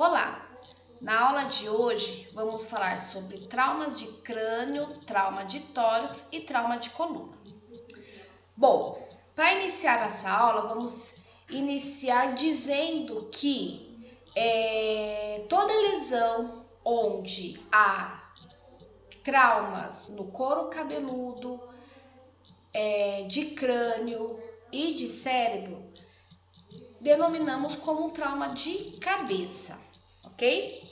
Olá! Na aula de hoje vamos falar sobre traumas de crânio, trauma de tórax e trauma de coluna. Bom, para iniciar essa aula, vamos iniciar dizendo que toda lesão onde há traumas no couro cabeludo, de crânio e de cérebro, denominamos como um trauma de cabeça, ok?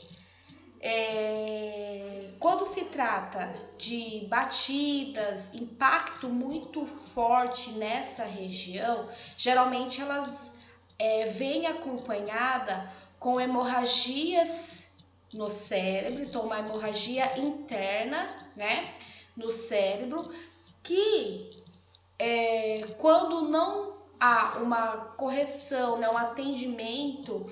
Quando se trata de batidas, impacto muito forte nessa região, geralmente elas vêm acompanhada com hemorragias no cérebro, então uma hemorragia interna, né, no cérebro, que quando não há uma correção, né, um atendimento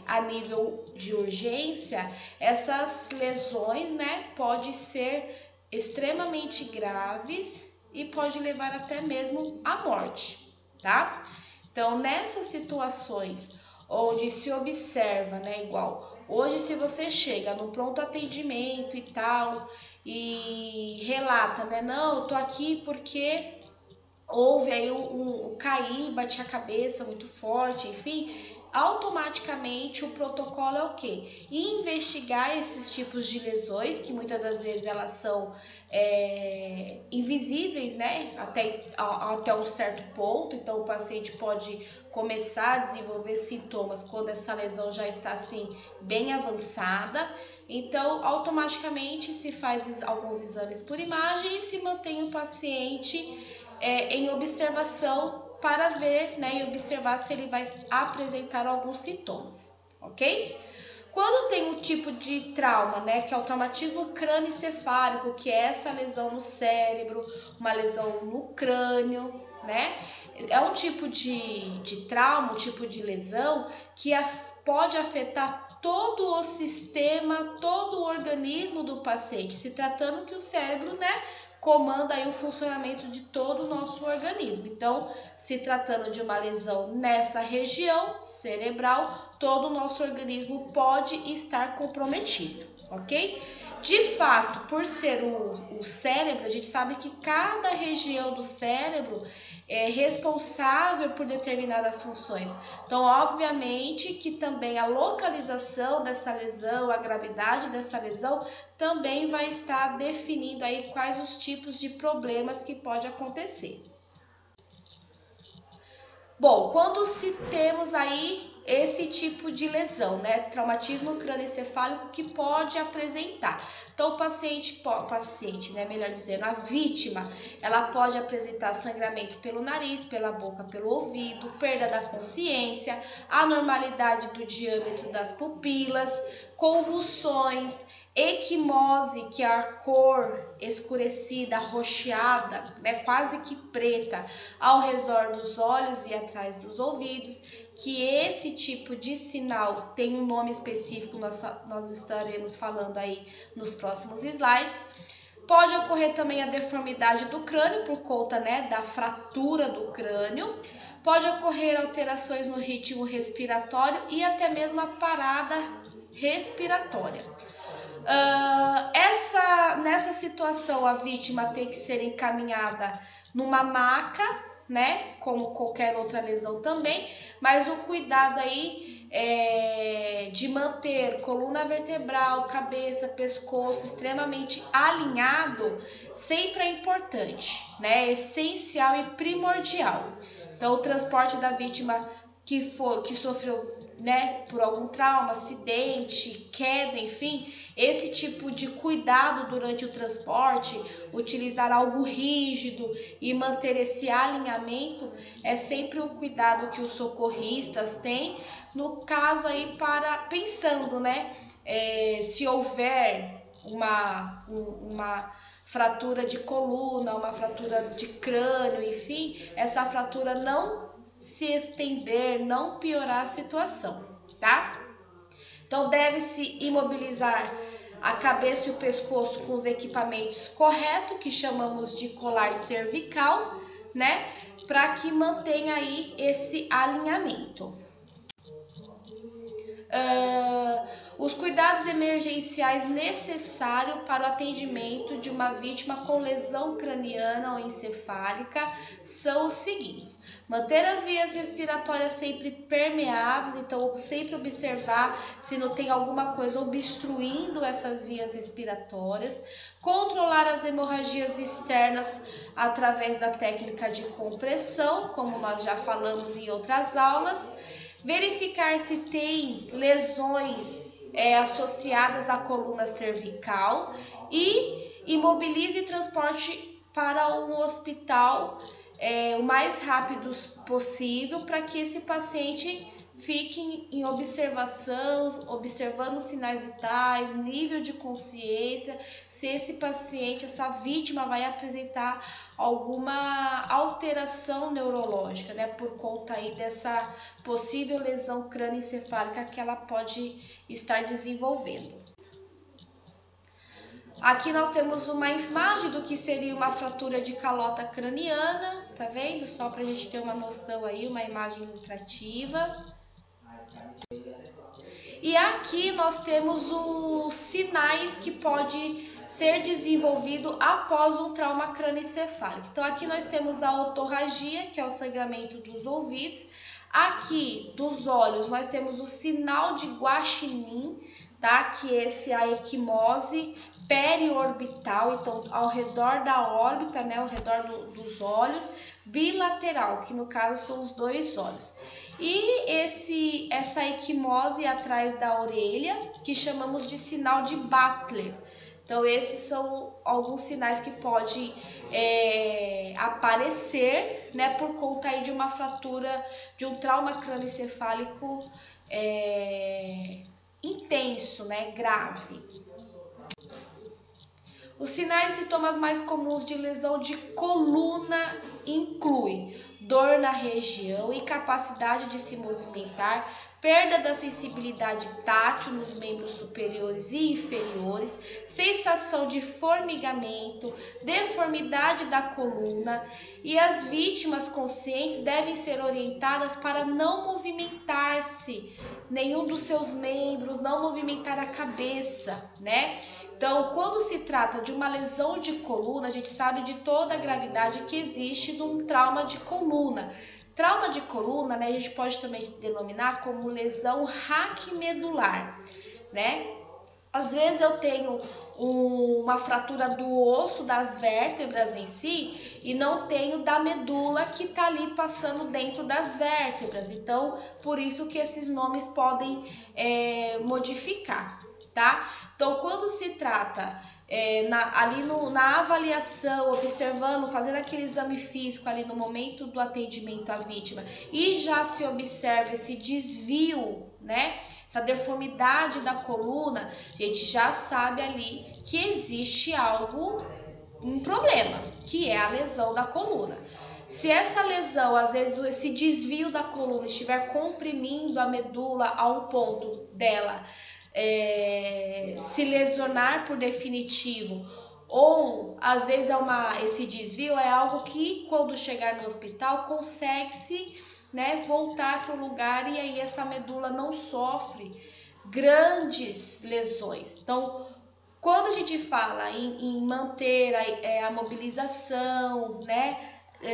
a nível de urgência, essas lesões, né, podem ser extremamente graves e pode levar até mesmo à morte, tá? Então, nessas situações onde se observa, né, igual hoje, se você chega no pronto atendimento e tal e relata, né, não, eu tô aqui porque houve aí cair, bati a cabeça muito forte, enfim, automaticamente o protocolo é o quê? Investigar esses tipos de lesões, que muitas das vezes elas são invisíveis, né? Até um certo ponto, então o paciente pode começar a desenvolver sintomas quando essa lesão já está assim bem avançada. Então, automaticamente se faz alguns exames por imagem e se mantém o paciente em observação para ver, né, e observar se ele vai apresentar alguns sintomas, ok? Quando tem um tipo de trauma, né, que é o traumatismo crânioencefálico, que é essa lesão no cérebro, uma lesão no crânio, né, é um tipo de trauma, um tipo de lesão que pode afetar todo o sistema, todo o organismo do paciente, se tratando que o cérebro, né, comanda aí o funcionamento de todo o nosso organismo. Então, se tratando de uma lesão nessa região cerebral, todo o nosso organismo pode estar comprometido, ok? De fato, por ser o cérebro, a gente sabe que cada região do cérebro é responsável por determinadas funções. Então, obviamente que também a localização dessa lesão, a gravidade dessa lesão, também vai estar definindo aí quais os tipos de problemas que pode acontecer. Bom, quando se temos aí esse tipo de lesão, né, traumatismo crânioencefálico que pode apresentar. Então, o paciente, né, melhor dizendo, a vítima, ela pode apresentar sangramento pelo nariz, pela boca, pelo ouvido, perda da consciência, anormalidade do diâmetro das pupilas, convulsões, equimose, que é a cor escurecida, arroxeada, né, quase que preta, ao redor dos olhos e atrás dos ouvidos, que esse tipo de sinal tem um nome específico, nós estaremos falando aí nos próximos slides. Pode ocorrer também a deformidade do crânio por conta, né, da fratura do crânio. Pode ocorrer alterações no ritmo respiratório e até mesmo a parada respiratória. Nessa situação, a vítima tem que ser encaminhada numa maca, né, como qualquer outra lesão também, mas o cuidado aí de manter coluna vertebral, cabeça, pescoço extremamente alinhado sempre é importante, né, essencial e primordial. Então, o transporte da vítima que sofreu, né, por algum trauma, acidente, queda, enfim, esse tipo de cuidado durante o transporte, utilizar algo rígido e manter esse alinhamento é sempre o cuidado que os socorristas têm, no caso aí pensando, né, se houver uma fratura de coluna, uma fratura de crânio, enfim, essa fratura não se estender, não piorar a situação, tá? Então, deve-se imobilizar a cabeça e o pescoço com os equipamentos corretos, que chamamos de colar cervical, né? Para que mantenha aí esse alinhamento. Os cuidados emergenciais necessários para o atendimento de uma vítima com lesão craniana ou encefálica são os seguintes: manter as vias respiratórias sempre permeáveis, então sempre observar se não tem alguma coisa obstruindo essas vias respiratórias, controlar as hemorragias externas através da técnica de compressão, como nós já falamos em outras aulas, verificar se tem lesões associadas à coluna cervical e imobilize e transporte para um hospital o mais rápido possível para que esse paciente fique em observação, observando sinais vitais, nível de consciência, se esse paciente, essa vítima vai apresentar alguma alteração neurológica, né, por conta aí dessa possível lesão crânioencefálica que ela pode estar desenvolvendo. Aqui nós temos uma imagem do que seria uma fratura de calota craniana, tá vendo? Só para a gente ter uma noção aí, uma imagem ilustrativa. E aqui nós temos os sinais que pode ser desenvolvido após um trauma crânioencefálico. Então aqui nós temos a otorragia, que é o sangramento dos ouvidos. Aqui dos olhos nós temos o sinal de Guaxinim, tá? Que é a equimose periorbital, então ao redor da órbita, né? Ao redor dos olhos, bilateral, que no caso são os dois olhos. E essa equimose atrás da orelha, que chamamos de sinal de Butler. Então, esses são alguns sinais que podem aparecer, né, por conta aí de uma fratura, de um trauma crânioencefálico intenso, né, grave. Os sinais e sintomas mais comuns de lesão de coluna incluem dor na região, incapacidade de se movimentar, perda da sensibilidade tátil nos membros superiores e inferiores, sensação de formigamento, deformidade da coluna, e as vítimas conscientes devem ser orientadas para não movimentar-se nenhum dos seus membros, não movimentar a cabeça, né? Então, quando se trata de uma lesão de coluna, a gente sabe de toda a gravidade que existe num trauma de coluna. Trauma de coluna, né, a gente pode também denominar como lesão raquimedular, né? Às vezes eu tenho uma fratura do osso, das vértebras em si, e não tenho da medula que está ali passando dentro das vértebras. Então, por isso que esses nomes podem modificar, tá? Então, quando se trata na avaliação, observando, fazendo aquele exame físico ali no momento do atendimento à vítima, e já se observa esse desvio, né, essa deformidade da coluna, a gente já sabe ali que existe um problema, que é a lesão da coluna. Se essa lesão, às vezes esse desvio da coluna estiver comprimindo a medula a um ponto dela se lesionar por definitivo, ou às vezes esse desvio é algo que quando chegar no hospital consegue-se, né, voltar para o lugar, e aí essa medula não sofre grandes lesões. Então, quando a gente fala em manter a mobilização, né,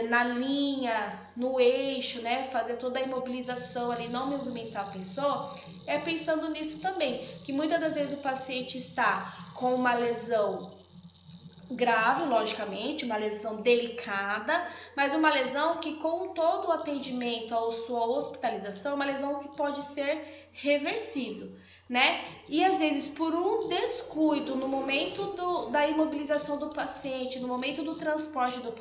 na linha, no eixo, né, fazer toda a imobilização ali, não movimentar a pessoa, pensando nisso também, que muitas das vezes o paciente está com uma lesão grave, logicamente, uma lesão delicada, mas uma lesão que com todo o atendimento ou sua hospitalização, uma lesão que pode ser reversível, né? E às vezes por um descuido no momento da imobilização do paciente, no momento do transporte do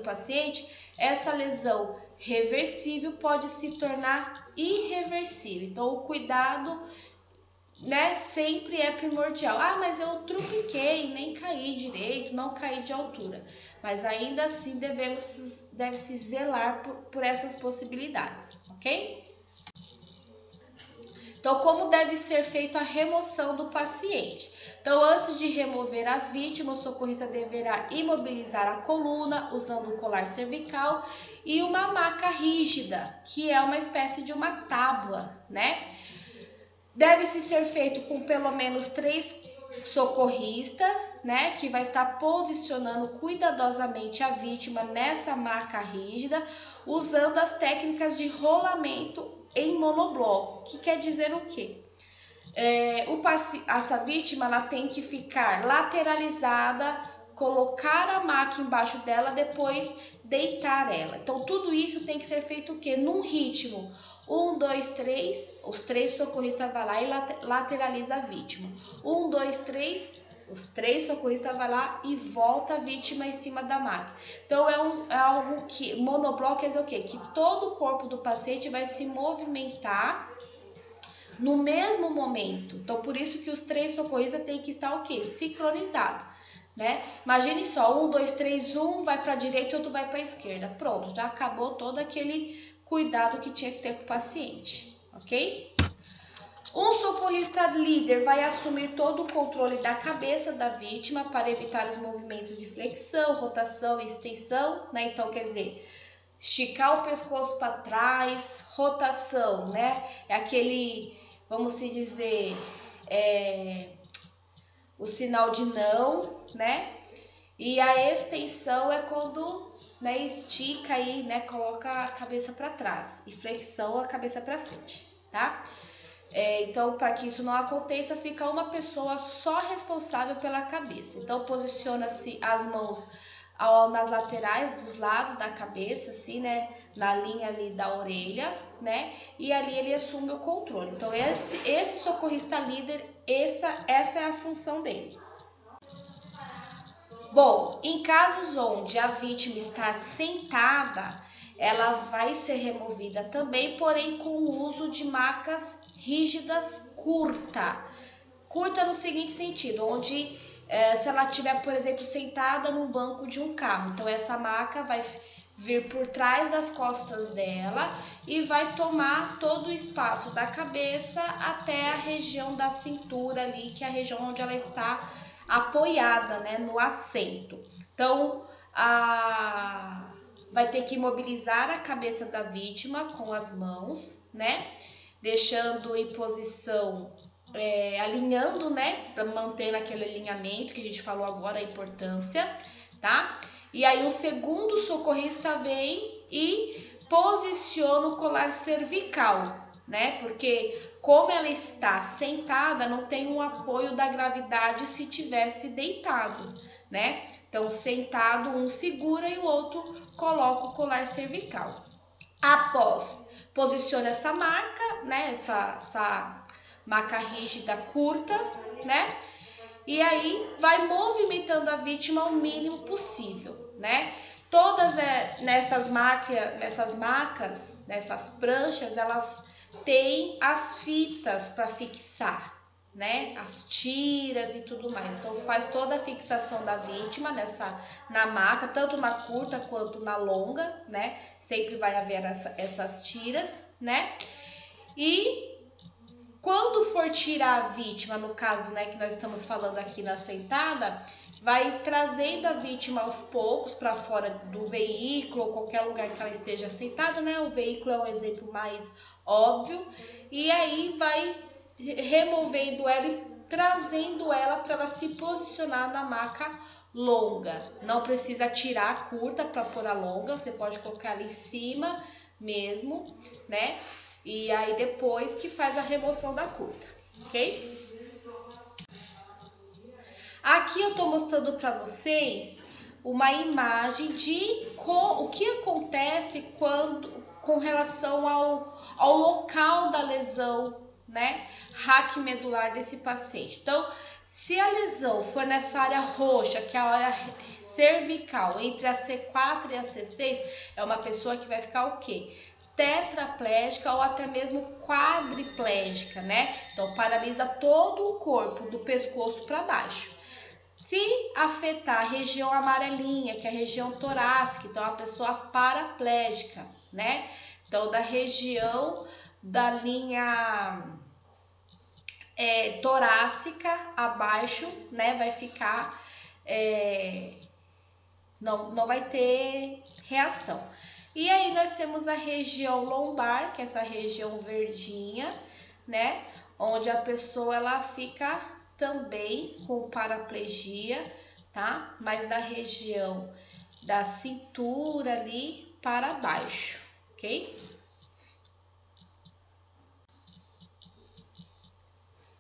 paciente, essa lesão reversível pode se tornar irreversível. Então o cuidado, né, sempre é primordial. Mas eu trupiquei, nem caí direito, não caí de altura. Mas ainda assim deve-se zelar por essas possibilidades, ok? Então, como deve ser feita a remoção do paciente? Então, antes de remover a vítima, o socorrista deverá imobilizar a coluna usando o colar cervical e uma maca rígida, que é uma espécie de uma tábua, né? Deve-se ser feito com pelo menos 3 socorristas, né, que vai estar posicionando cuidadosamente a vítima nessa maca rígida, usando as técnicas de rolamento em monobloco, que quer dizer o quê? Essa vítima ela tem que ficar lateralizada, colocar a maca embaixo dela, depois deitar ela. Então, tudo isso tem que ser feito o quê? Num ritmo 1, 2, 3, os 3 socorristas vão lá e lateraliza a vítima. 1, 2, 3, os 3 socorristas vão lá e volta a vítima em cima da maca. Então, é algo que, monobloco quer dizer o quê? Que todo o corpo do paciente vai se movimentar no mesmo momento. Então, por isso que os 3 socorristas têm que estar o quê? Sincronizados, né? Imagine só, 1, 2, 3, um vai para a direita e outro vai para a esquerda. Pronto, já acabou todo aquele cuidado que tinha que ter com o paciente, ok? Um socorrista líder vai assumir todo o controle da cabeça da vítima para evitar os movimentos de flexão, rotação e extensão, né? Então, quer dizer, esticar o pescoço para trás, rotação, né? É aquele, vamos se dizer, o sinal de não, né? E a extensão é quando, né, estica aí, né, coloca a cabeça para trás, e flexão a cabeça para frente, tá? Então, para que isso não aconteça, fica uma pessoa só responsável pela cabeça. Então, posiciona-se as mãos nas laterais dos lados da cabeça, assim, né, na linha ali da orelha, né, e ali ele assume o controle. Então, esse socorrista líder, essa é a função dele. Bom, em casos onde a vítima está sentada, ela vai ser removida também, porém com o uso de macas rígidas curta no seguinte sentido, onde se ela estiver, por exemplo, sentada num banco de um carro, então essa maca vai vir por trás das costas dela e vai tomar todo o espaço da cabeça até a região da cintura ali, que é a região onde ela está apoiada, né, no assento. Então, vai ter que imobilizar a cabeça da vítima com as mãos, né, deixando em posição, alinhando, né, para manter aquele alinhamento que a gente falou agora, a importância, tá? E aí o segundo socorrista vem e posiciona o colar cervical, né? Porque como ela está sentada, não tem um apoio da gravidade se tivesse deitado, né? Então, sentado, um segura e o outro coloca o colar cervical. Após, posiciona essa marca, né? Essa maca rígida curta, né? E aí vai movimentando a vítima ao mínimo possível, né? Todas nessas macas, nessas pranchas, elas têm as fitas para fixar, né? As tiras e tudo mais. Então faz toda a fixação da vítima na maca, tanto na curta quanto na longa, né? Sempre vai haver essas tiras, né? E quando for tirar a vítima, no caso, né, que nós estamos falando aqui na sentada, vai trazendo a vítima aos poucos para fora do veículo ou qualquer lugar que ela esteja sentada, né? O veículo é um exemplo mais óbvio. E aí vai removendo ela e trazendo ela para ela se posicionar na maca longa. Não precisa tirar a curta para pôr a longa, você pode colocar ela em cima mesmo, né? E aí depois que faz a remoção da curta, ok? Aqui eu tô mostrando para vocês uma imagem de o que acontece com relação ao local da lesão, né, raquimedular desse paciente. Então, se a lesão for nessa área roxa, que é a área cervical, entre a C4 e a C6, é uma pessoa que vai ficar o quê? Tetraplégica ou até mesmo quadriplégica, né? Então, paralisa todo o corpo, do pescoço para baixo. Se afetar a região amarelinha, que é a região torácica, então, a pessoa paraplégica, né? Então, da região da linha torácica abaixo, né? Vai ficar, não vai ter reação. E aí nós temos a região lombar, que é essa região verdinha, né? onde a pessoa ela fica também com paraplegia, tá? Mas da região da cintura ali para baixo, ok?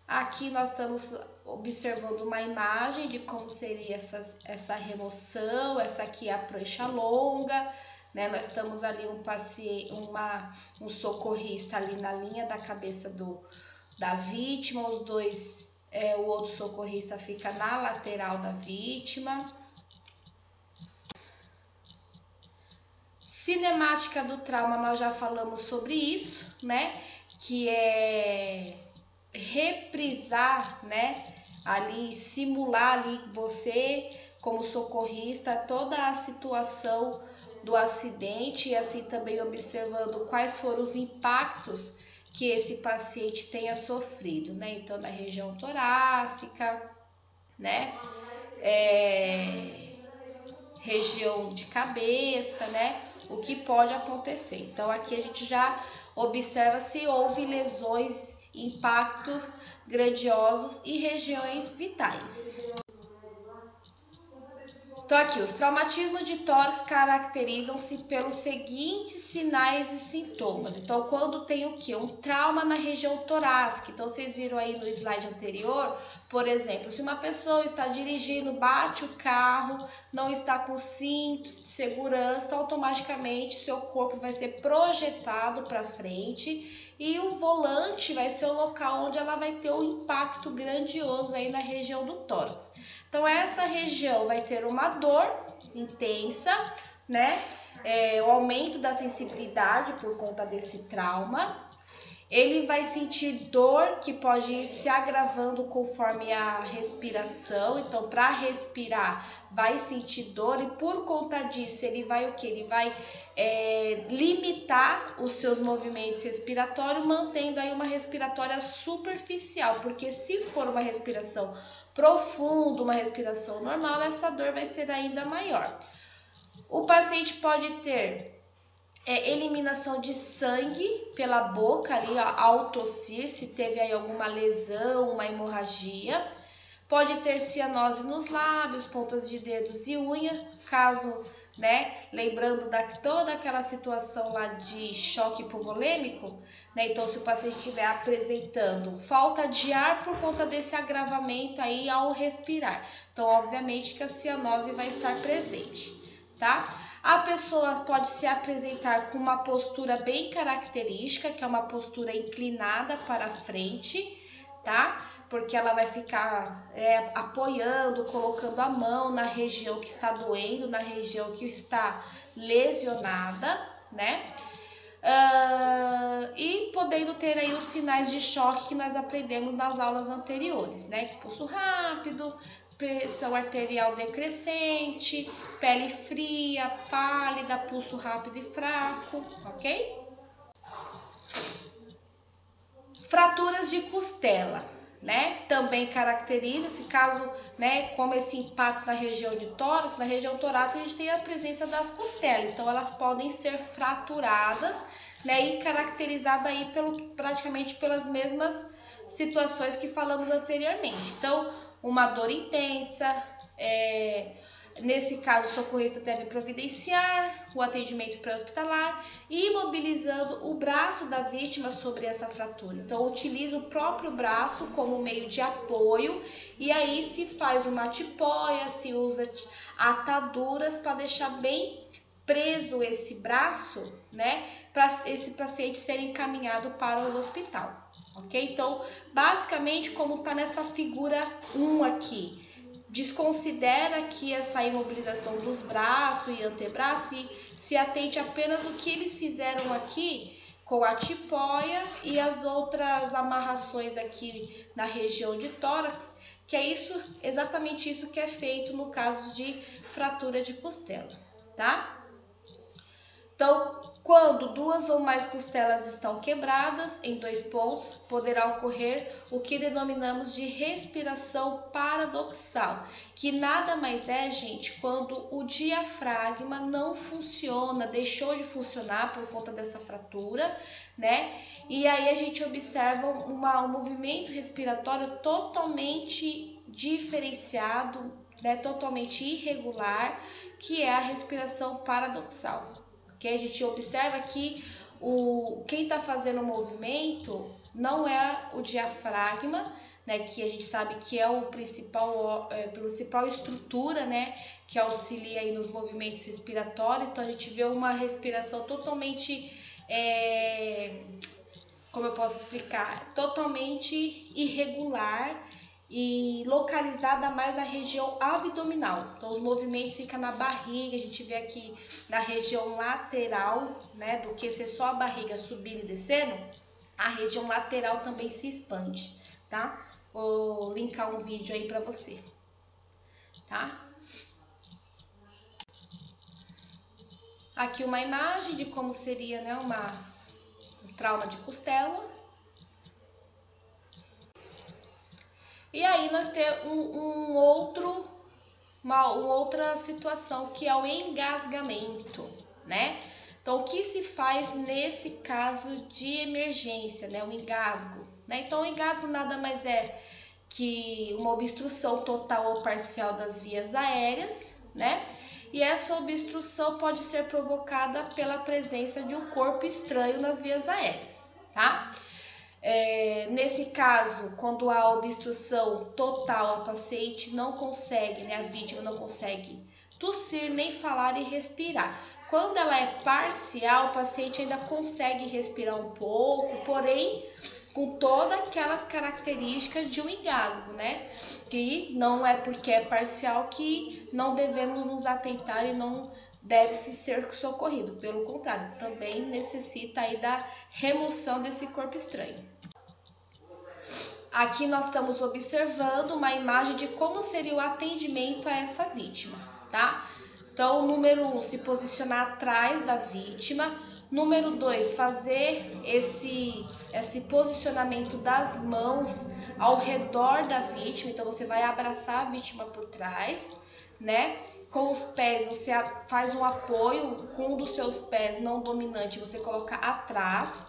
Aqui nós estamos observando uma imagem de como seria essa remoção. Essa aqui é a prancha longa, né? Nós estamos ali um socorrista ali na linha da cabeça da vítima, o outro socorrista fica na lateral da vítima. Cinemática do trauma, nós já falamos sobre isso, né? Que é reprisar, né? Ali, simular ali você como socorrista toda a situação do acidente e assim também observando quais foram os impactos que esse paciente tenha sofrido, né? Então, na região torácica, né? Região de cabeça, né? O que pode acontecer. Então, aqui a gente já observa se houve lesões, impactos grandiosos e regiões vitais. Então, aqui, os traumatismos de tórax caracterizam-se pelos seguintes sinais e sintomas. Então, quando tem o quê? Um trauma na região torácica. Então, vocês viram aí no slide anterior, por exemplo, se uma pessoa está dirigindo, bate o carro, não está com cintos de segurança, automaticamente seu corpo vai ser projetado para frente e o volante vai ser o local onde ela vai ter um impacto grandioso aí na região do tórax. Então, essa região vai ter uma dor intensa, né? O aumento da sensibilidade por conta desse trauma. Ele vai sentir dor que pode ir se agravando conforme a respiração. Então, para respirar, vai sentir dor e por conta disso, ele vai o quê? Ele vai limitar os seus movimentos respiratórios, mantendo aí uma respiratória superficial. Porque se for uma respiração profunda, uma respiração normal, essa dor vai ser ainda maior. O paciente pode ter eliminação de sangue pela boca ali, ao tossir, se teve aí alguma lesão, uma hemorragia. Pode ter cianose nos lábios, pontas de dedos e unhas, caso, né, lembrando toda aquela situação lá de choque hipovolêmico, né? Então, se o paciente estiver apresentando falta de ar por conta desse agravamento aí ao respirar, então, obviamente que a cianose vai estar presente, tá? A pessoa pode se apresentar com uma postura bem característica, que é uma postura inclinada para frente, tá? Porque ela vai ficar apoiando, colocando a mão na região que está doendo, na região que está lesionada, né? E podendo ter aí os sinais de choque que nós aprendemos nas aulas anteriores, né? Pulso rápido, pressão arterial decrescente, pele fria, pálida, pulso rápido e fraco, ok? Fraturas de costela, né? Também caracteriza-se caso, né, como esse impacto na região de tórax, na região torácica a gente tem a presença das costelas, então elas podem ser fraturadas, né, e caracterizadas aí praticamente pelas mesmas situações que falamos anteriormente. Então, uma dor intensa, nesse caso o socorrista deve providenciar o atendimento pré-hospitalar, imobilizando o braço da vítima sobre essa fratura. Então, utiliza o próprio braço como meio de apoio e aí se faz uma tipóia, se usa ataduras para deixar bem preso esse braço, né, para esse paciente ser encaminhado para o hospital. Ok? Então, basicamente, como está nessa figura 1 aqui, desconsidera aqui essa imobilização dos braços e antebraços e se atente apenas o que eles fizeram aqui com a tipóia e as outras amarrações aqui na região de tórax, que é exatamente isso que é feito no caso de fratura de costela, tá? Então, Quando duas ou mais costelas estão quebradas em 2 pontos, poderá ocorrer o que denominamos de respiração paradoxal, que nada mais é, gente, quando o diafragma não funciona, deixou de funcionar por conta dessa fratura, né? E aí a gente observa um movimento respiratório totalmente diferenciado, né? Totalmente irregular, que é a respiração paradoxal. Que a gente observa que quem está fazendo o movimento não é o diafragma, né, que a gente sabe que é o principal estrutura, né, que auxilia aí nos movimentos respiratórios. Então a gente vê uma respiração totalmente, como eu posso explicar, totalmente irregular e localizada mais na região abdominal. Então os movimentos ficam na barriga, a gente vê aqui na região lateral, né, do que ser só a barriga subindo e descendo, a região lateral também se expande, tá? Vou linkar um vídeo aí para você, tá? Aqui uma imagem de como seria, né, um trauma de costela. E aí nós temos uma outra situação, que é o engasgamento, né? Então, o que se faz nesse caso de emergência, né? O engasgo, né? Então, o engasgo nada mais é que uma obstrução total ou parcial das vias aéreas, né? E essa obstrução pode ser provocada pela presença de um corpo estranho nas vias aéreas, tá? Nesse caso, quando há obstrução total, a paciente não consegue, né, a vítima não consegue tossir, nem falar e respirar. Quando ela é parcial, o paciente ainda consegue respirar um pouco, porém com todas aquelas características de um engasgo, né? Que não é porque é parcial que não devemos nos atentar e não deve-se ser socorrido. Pelo contrário, também necessita aí da remoção desse corpo estranho. Aqui nós estamos observando uma imagem de como seria o atendimento a essa vítima, tá? Então, número 1, se posicionar atrás da vítima. Número 2, fazer esse posicionamento das mãos ao redor da vítima. Então, você vai abraçar a vítima por trás, né? Com os pés, você faz um apoio com um dos seus pés não dominante, você coloca atrás,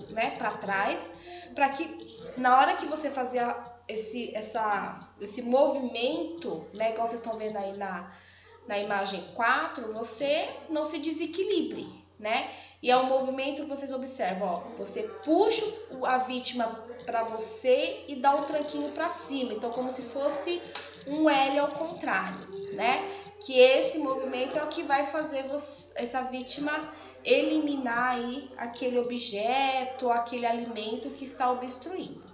né, para trás, para que na hora que você fazer esse movimento, né, igual vocês estão vendo aí na imagem 4, você não se desequilibre, né? E é um movimento que vocês observam, ó, você puxa a vítima para você e dá um tranquinho para cima, então como se fosse um L ao contrário, né? Que esse movimento é o que vai fazer essa vítima eliminar aí aquele objeto, aquele alimento que está obstruindo.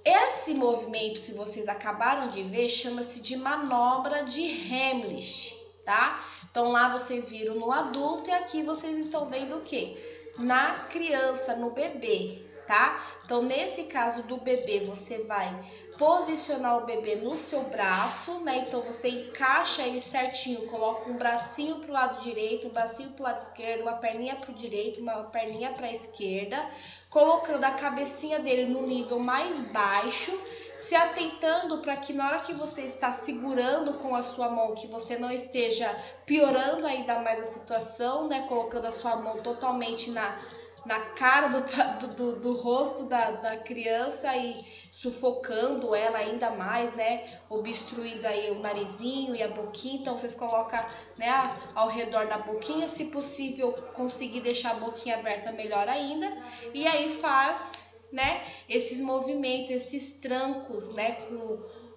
Esse movimento que vocês acabaram de ver chama-se de manobra de Heimlich, tá? Então lá vocês viram no adulto e aqui vocês estão vendo o quê? Na criança, no bebê, tá? Então nesse caso do bebê você vai posicionar o bebê no seu braço, né? Então você encaixa ele certinho, coloca um bracinho pro lado direito, um bracinho pro lado esquerdo, uma perninha pro direito, uma perninha pra esquerda, colocando a cabecinha dele no nível mais baixo, se atentando para que na hora que você está segurando com a sua mão, que você não esteja piorando ainda mais a situação, né? Colocando a sua mão totalmente na cara do rosto da criança e sufocando ela ainda mais, né? Obstruindo aí o narizinho e a boquinha. Então vocês colocam, né, ao redor da boquinha, se possível conseguir deixar a boquinha aberta, melhor ainda. E aí faz, né, esses movimentos, esses trancos, né,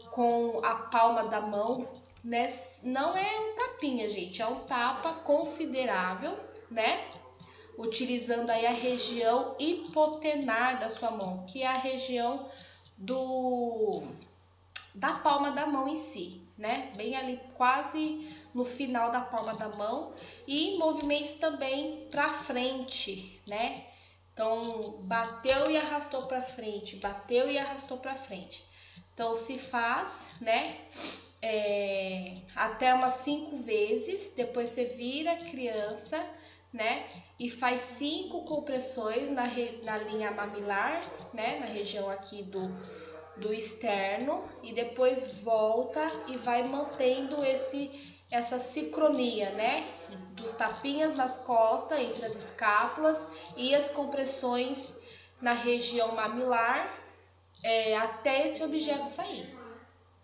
com a palma da mão, né? Não é um tapinha, gente, é um tapa considerável, né? Utilizando aí a região hipotenar da sua mão, que é a região da palma da mão em si, né? Bem ali quase no final da palma da mão, e movimentos também para frente, né? Então, bateu e arrastou para frente, bateu e arrastou para frente. Então, se faz, né, até umas 5 vezes, depois você vira a criança, né? E faz 5 compressões na linha mamilar, né? Na região aqui do externo, e depois volta e vai mantendo essa sincronia, né? Dos tapinhas nas costas, entre as escápulas, e as compressões na região mamilar, até esse objeto sair,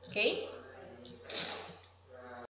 ok?